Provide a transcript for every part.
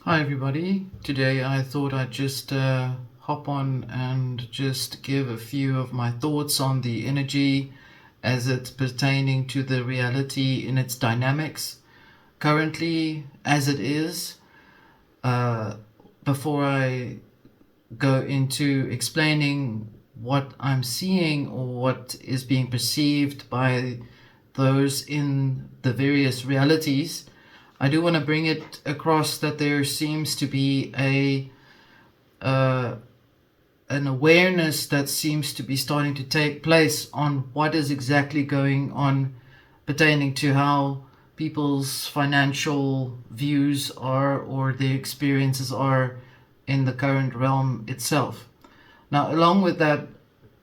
Hi everybody. Today I thought I'd just hop on and just give a few of my thoughts on the energy as it's pertaining to the reality in its dynamics currently as it is. Uh, Before I go into explaining what I'm seeing or what is being perceived by those in the various realities, I do want to bring it across that there seems to be uh, an awareness that seems to be starting to take place on what is exactly going on pertaining to how people's financial views are or their experiences are in the current realm itself. Now, along with that,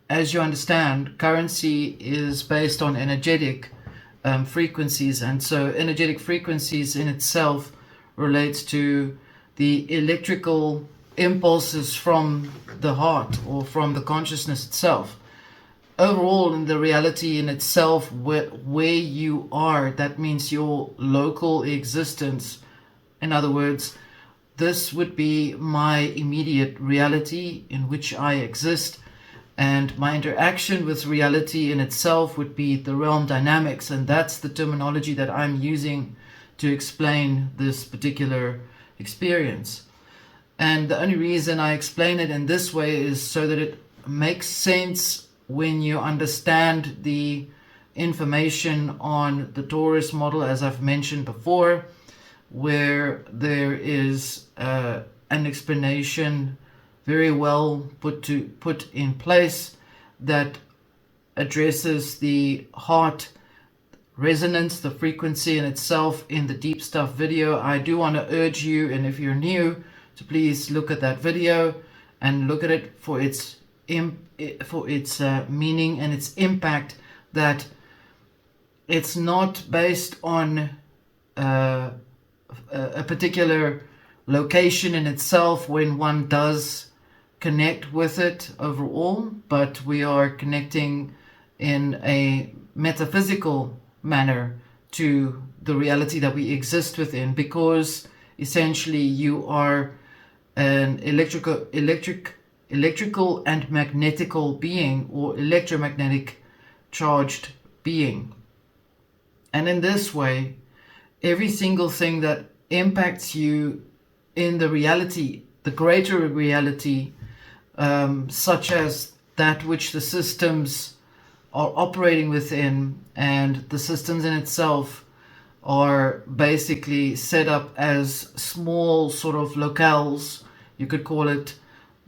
as you understand, currency is based on energetic frequencies, and so energetic frequencies in itself relates to the electrical impulses from the heart or from the consciousness itself. Overall, in the reality in itself, where you are, that means your local existence. In other words, this would be my immediate reality in which I exist, and my interaction with reality in itself would be the realm dynamics, and that's the terminology that I'm using to explain this particular experience. And the only reason I explain it in this way is so that it makes sense when you understand the information on the Taurus model, as I've mentioned before, where there is an explanation very well put in place that addresses the heart resonance, the frequency in itself in the deep stuff video. I do want to urge you, and if you're new, to please look at that video and look at it for its meaning and its impact, that it's not based on a particular location in itself when one does connect with it overall, but we are connecting in a metaphysical manner to the reality that we exist within, because essentially you are an electrical and magnetical being, or electromagnetic charged being. And in this way, every single thing that impacts you in the reality, the greater reality, such as that which the systems are operating within, and the systems in itself are basically set up as small sort of locales. You could call it,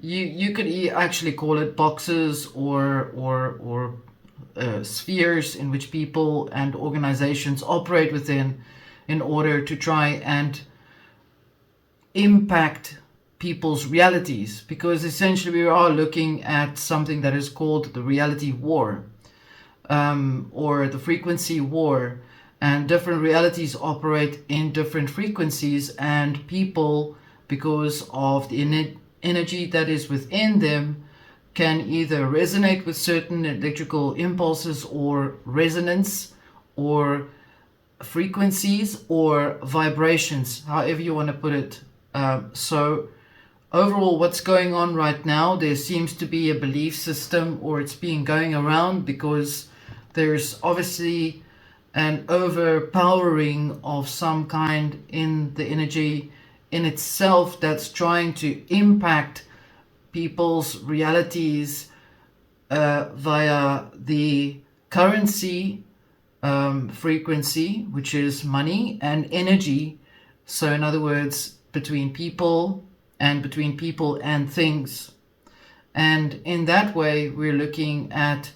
you could actually call it boxes or spheres in which people and organizations operate within, in order to try and impact people's realities, because essentially we are looking at something that is called the reality war, or the frequency war, and different realities operate in different frequencies, and people, because of the energy that is within them, can either resonate with certain electrical impulses or resonance or frequencies or vibrations, however you want to put it. So overall, what's going on right now, there seems to be a belief system, or it's being going around, because there's obviously an overpowering of some kind in the energy in itself that's trying to impact people's realities via the currency frequency, which is money and energy. So in other words, between people and things. And in that way, we're looking at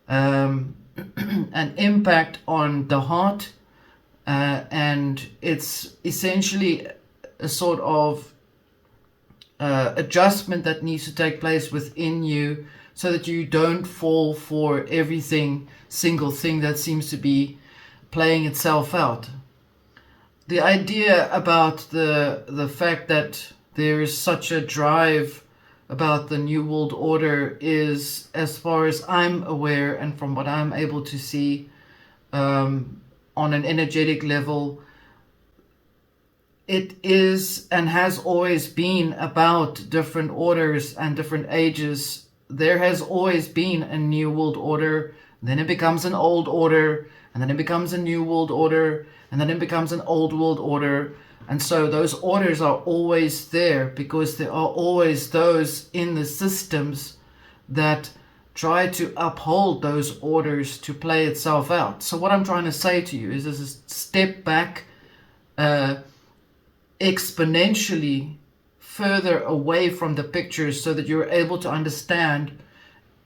an impact on the heart, and it's essentially a sort of adjustment that needs to take place within you, so that you don't fall for single thing that seems to be playing itself out. The idea about the fact that there is such a drive about the New World Order is, as far as I'm aware and from what I'm able to see on an energetic level, it is and has always been about different orders and different ages. There has always been a new world order, then it becomes an old order, and then it becomes a new world order, and then it becomes an old world order. And so those orders are always there because there are always those in the systems that try to uphold those orders to play itself out. So what I'm trying to say to you is a step back, exponentially further away from the pictures so that you're able to understand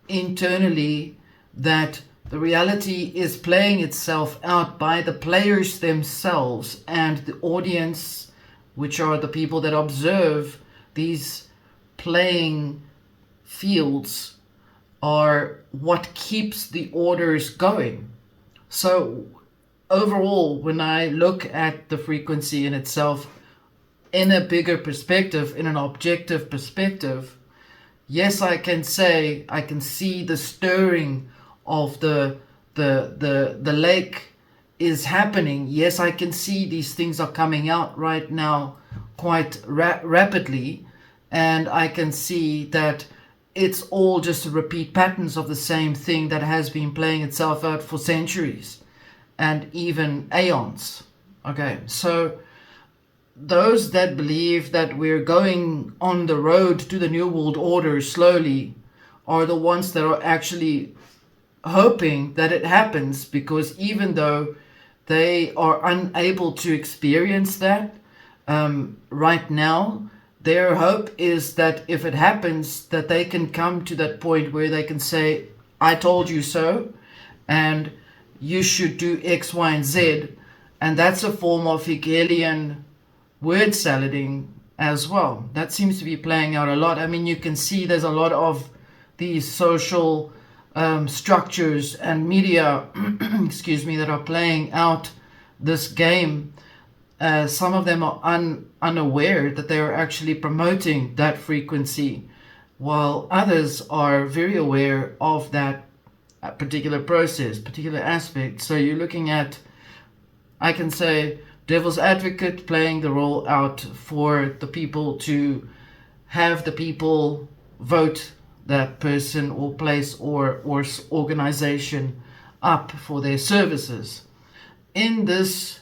internally that the reality is playing itself out by the players themselves, and the audience, which are the people that observe these playing fields, are what keeps the orders going. So overall, when I look at the frequency in itself in a bigger perspective, in an objective perspective, yes, I can say I can see the stirring of the lake is happening. Yes, I can see these things are coming out right now quite rapidly, and I can see that it's all just repeat patterns of the same thing that has been playing itself out for centuries and even aeons. Okay, so those that believe that we're going on the road to the New World Order slowly are the ones that are actually hoping that it happens, because even though they are unable to experience that right now, their hope is that if it happens, that they can come to that point where they can say, I told you so, and you should do X, Y, and Z. And that's a form of Hegelian word salading as well. That seems to be playing out a lot. I mean, you can see there's a lot of these social structures and media, excuse me, that are playing out this game. Some of them are unaware that they are actually promoting that frequency, while others are very aware of that particular process, particular aspect. So you're looking at, I can say, devil's advocate playing the role out for the people to have the people vote that person or place or organization up for their services. In this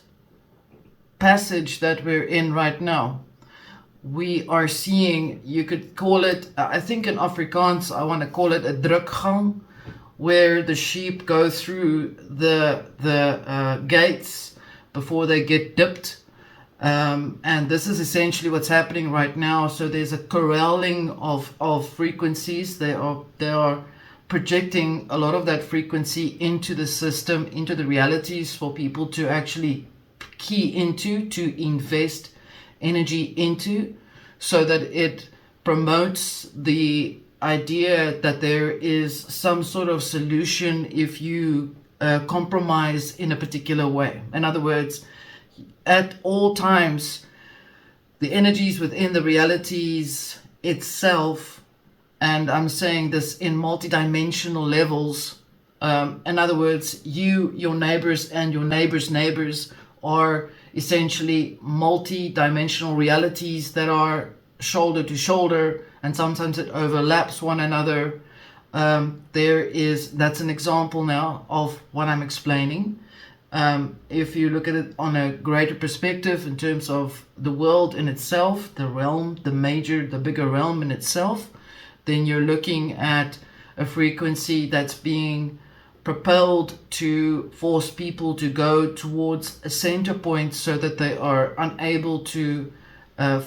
passage that we're in right now, we are seeing, you could call it, I think in Afrikaans, I want to call it a drukgang, where the sheep go through the gates before they get dipped. And this is essentially what's happening right now. So there's a corralling of frequencies. They are projecting a lot of that frequency into the system, into the realities for people to actually key into, to invest energy into, so that it promotes the idea that there is some sort of solution if you compromise in a particular way. In other words, at all times, the energies within the realities itself, and I'm saying this in multidimensional levels, in other words, your neighbors and your neighbors' neighbors are essentially multi-dimensional realities that are shoulder to shoulder, and sometimes it overlaps one another. That's an example now of what I'm explaining. If you look at it on a greater perspective in terms of the world in itself, the realm, the bigger realm in itself, then you're looking at a frequency that's being propelled to force people to go towards a center point so that they are unable to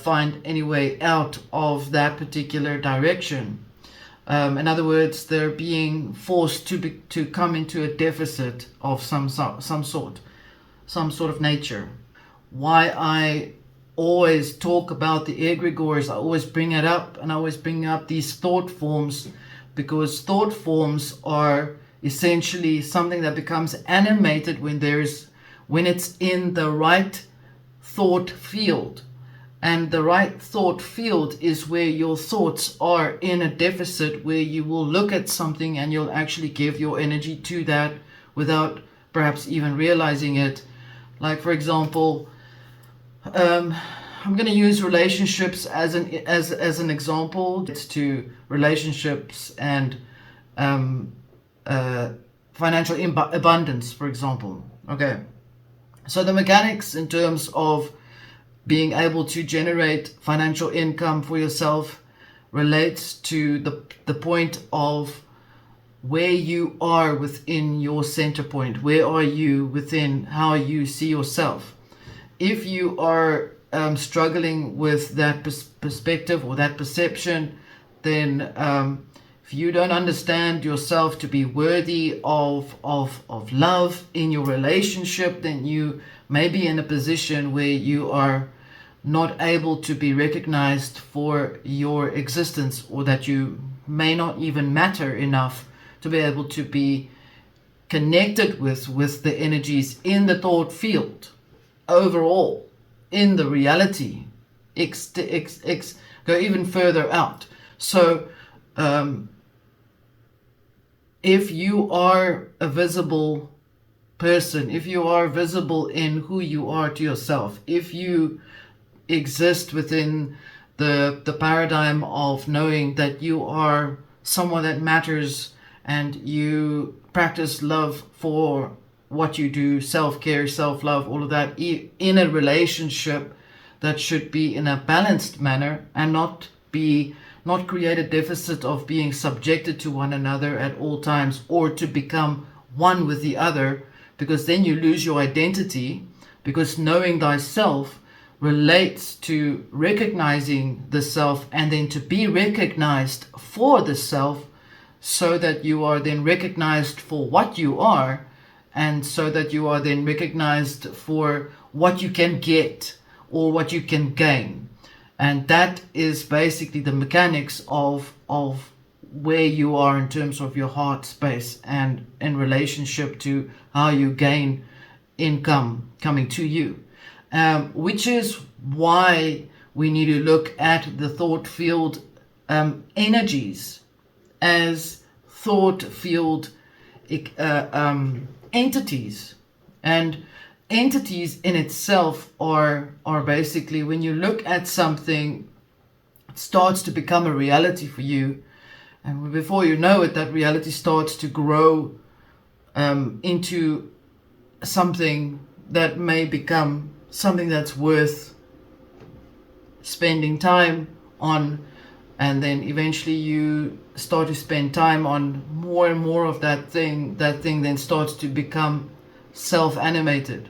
find any way out of that particular direction. In other words, they're being forced to come into a deficit of some sort of nature. Why I always talk about the egregores, I always bring it up, and I always bring up these thought forms, because thought forms are essentially something that becomes animated when it's in the right thought field. And the right thought field is where your thoughts are in a deficit, where you will look at something and you'll actually give your energy to that without perhaps even realizing it. Like, for example, I'm going to use relationships as an example. It's to relationships and financial abundance, for example. Okay, so the mechanics in terms of being able to generate financial income for yourself relates to the point of where you are within your center point. Where are you within how you see yourself? If you are struggling with that perspective or that perception, then if you don't understand yourself to be worthy of love in your relationship, then you may be in a position where you are not able to be recognized for your existence, or that you may not even matter enough to be able to be connected with the energies in the thought field overall, in the reality, go even further out. So if you are a visible person, if you are visible in who you are to yourself, if you exist within the paradigm of knowing that you are someone that matters, and you practice love for what you do, self-care, self-love, all of that, in a relationship that should be in a balanced manner, and not create a deficit of being subjected to one another at all times, or to become one with the other, because then you lose your identity. Because knowing thyself relates to recognizing the self, and then to be recognized for the self, so that you are then recognized for what you are, and so that you are then recognized for what you can get or what you can gain. And that is basically the mechanics of where you are in terms of your heart space, and in relationship to how you gain income coming to you. Which is why we need to look at the thought field energies as thought field entities. And entities in itself are basically, when you look at something, it starts to become a reality for you, and before you know it, that reality starts to grow into something that may become something that's worth spending time on. And then eventually you start to spend time on more and more of that thing. That thing then starts to become self-animated.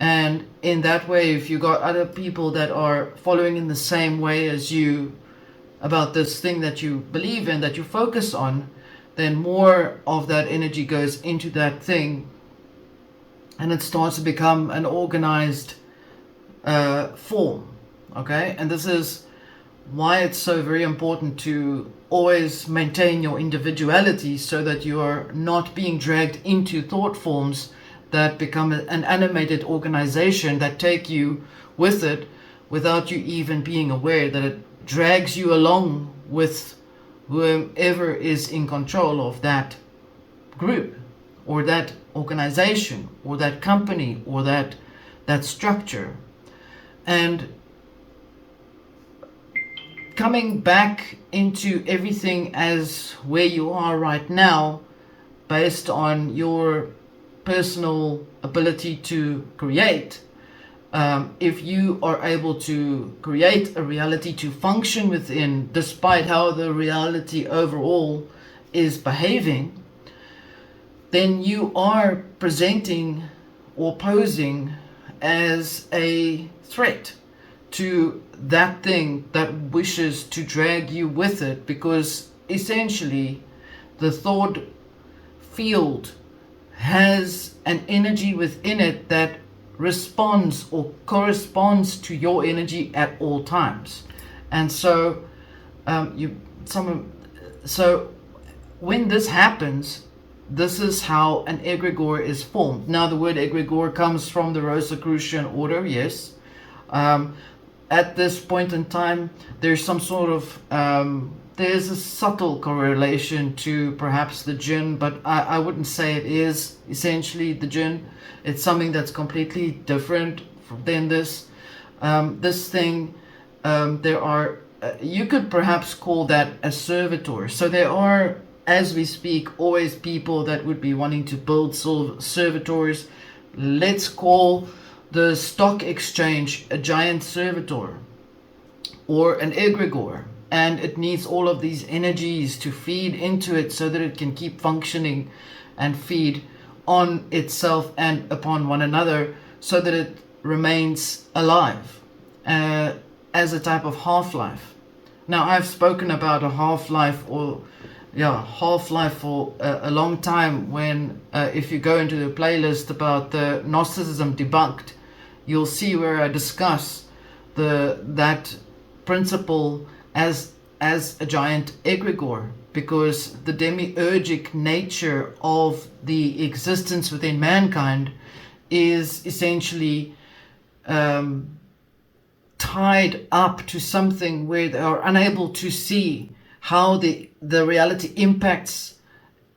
And in that way, if you got other people that are following in the same way as you about this thing that you believe in, that you focus on, then more of that energy goes into that thing, and it starts to become an organized form. Okay, and this is why it's so very important to always maintain your individuality, so that you are not being dragged into thought forms that become an animated organization that take you with it without you even being aware that it drags you along with whoever is in control of that group or that organization or that company or that structure. And coming back into everything as where you are right now, based on your personal ability to create, if you are able to create a reality to function within, despite how the reality overall is behaving, then you are presenting or posing as a threat to that thing that wishes to drag you with it, because essentially the thought field has an energy within it that responds or corresponds to your energy at all times. And so so when this happens, this is how an egregore is formed. Now, the word egregore comes from the Rosicrucian order, yes. At this point in time, there's some sort of there's a subtle correlation to perhaps the jinn, but I wouldn't say it is essentially the jinn. It's something that's completely different than this. This thing, there are, you could perhaps call that a servitor. So there are, as we speak, always people that would be wanting to build servitors. Let's call the stock exchange a giant servitor or an egregore, and it needs all of these energies to feed into it so that it can keep functioning and feed on itself and upon one another so that it remains alive as a type of half-life. Now, I've spoken about a half-life for a long time. When if you go into the playlist about the Gnosticism Debunked, you'll see where I discuss that principle as a giant egregore, because the demiurgic nature of the existence within mankind is essentially tied up to something where they are unable to see how the reality impacts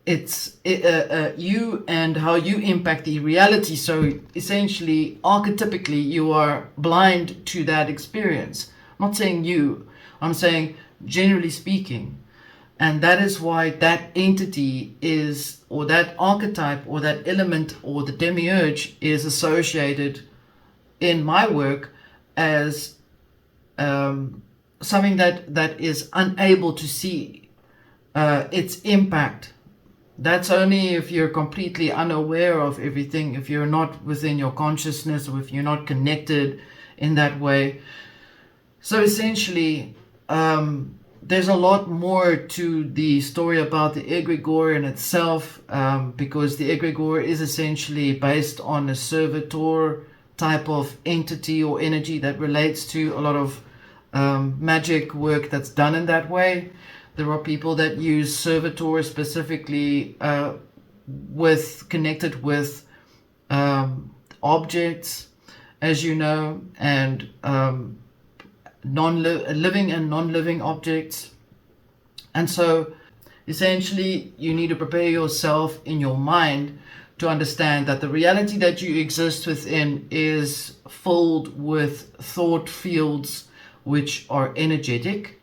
you and how you impact the reality. So essentially, archetypically, you are blind to that experience. I'm not saying you, I'm saying generally speaking. And that is why that entity is, or that archetype, or that element, or the demiurge is associated in my work as something that is unable to see its impact. That's only if you're completely unaware of everything, if you're not within your consciousness, or if you're not connected in that way. So essentially, there's a lot more to the story about the egregore in itself, because the egregore is essentially based on a servitor type of entity or energy that relates to a lot of magic work that's done in that way. There are people that use servitors specifically connected with objects, as you know, and living and non-living objects. And so essentially you need to prepare yourself in your mind to understand that the reality that you exist within is filled with thought fields which are energetic,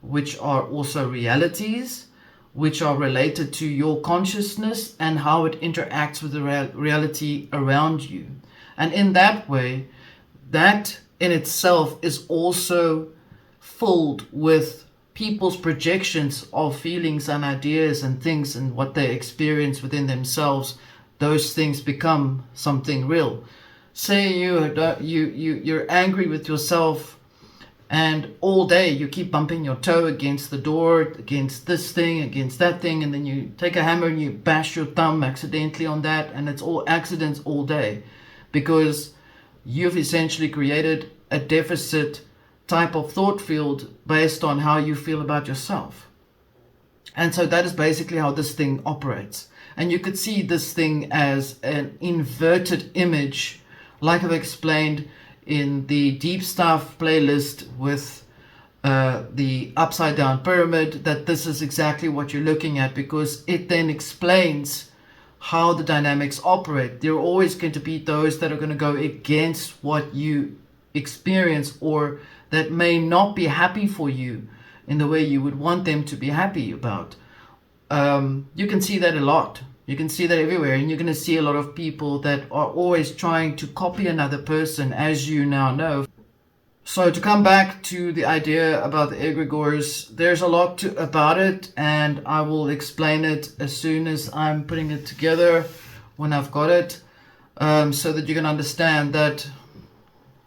which are also realities, which are related to your consciousness and how it interacts with the reality around you. And in that way, that in itself is also filled with people's projections of feelings and ideas and things and what they experience within themselves. Those things become something real. Say you're angry with yourself, and all day you keep bumping your toe against the door, against this thing, against that thing, and then you take a hammer and you bash your thumb accidentally on that, and it's all accidents all day, because you've essentially created a deficit type of thought field based on how you feel about yourself. And so that is basically how this thing operates. And you could see this thing as an inverted image, like I've explained in the Deep Stuff playlist with the upside down pyramid, that this is exactly what you're looking at, because it then explains how the dynamics operate. There are always going to be those that are going to go against what you experience, or that may not be happy for you in the way you would want them to be happy about. You can see that a lot. You can see that everywhere, and you're going to see a lot of people that are always trying to copy another person, as you now know. So to come back to the idea about the egregores, there's a lot about it, and I will explain it as soon as I'm putting it together, when I've got it, so that you can understand that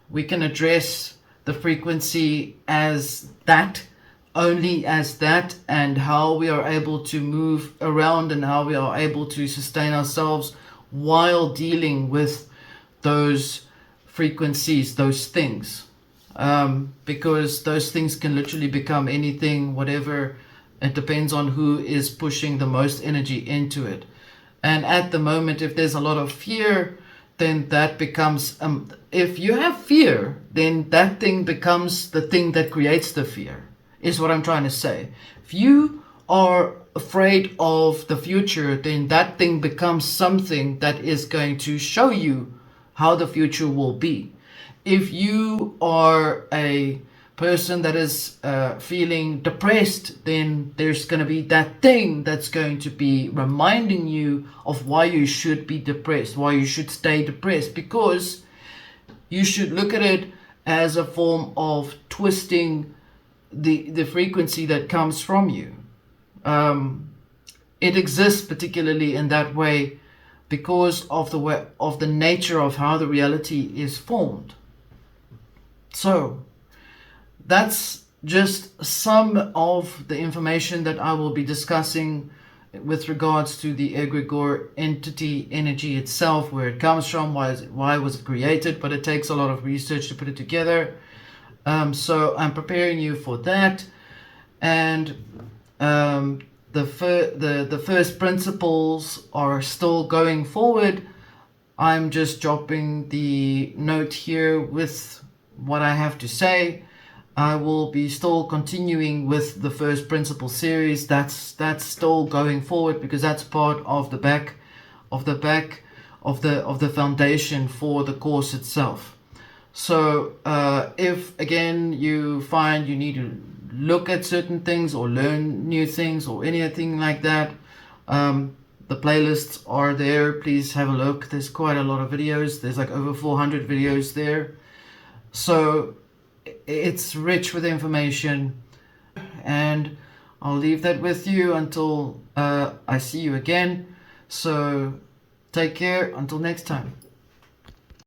we can address the frequency as that, only as that, and how we are able to move around and how we are able to sustain ourselves while dealing with those frequencies, those things. Because those things can literally become anything, whatever. It depends on who is pushing the most energy into it. And at the moment, if there's a lot of fear, then that becomes, if you have fear, then that thing becomes the thing that creates the fear, is what I'm trying to say. If you are afraid of the future, then that thing becomes something that is going to show you how the future will be. if you are a person that is feeling depressed, then there's going to be that thing that's going to be reminding you of why you should be depressed, why you should stay depressed, because you should look at it as a form of twisting the frequency that comes from you. It exists particularly in that way because of the way, of the nature of how the reality is formed. So that's just some of the information that I will be discussing with regards to the egregore entity energy itself, where it comes from, why was it created, but it takes a lot of research to put it together. So I'm preparing you for that, and the first principles are still going forward. I'm just dropping the note here with what I have to say. I will be still continuing with the first principle series. That's still going forward because that's part of the back of the foundation for the course itself. So if again you find you need to look at certain things or learn new things or anything like that, the playlists are there. Please have a look. There's quite a lot of videos. There's like over 400 videos there. So it's rich with information, and I'll leave that with you until I see you again. So take care until next time.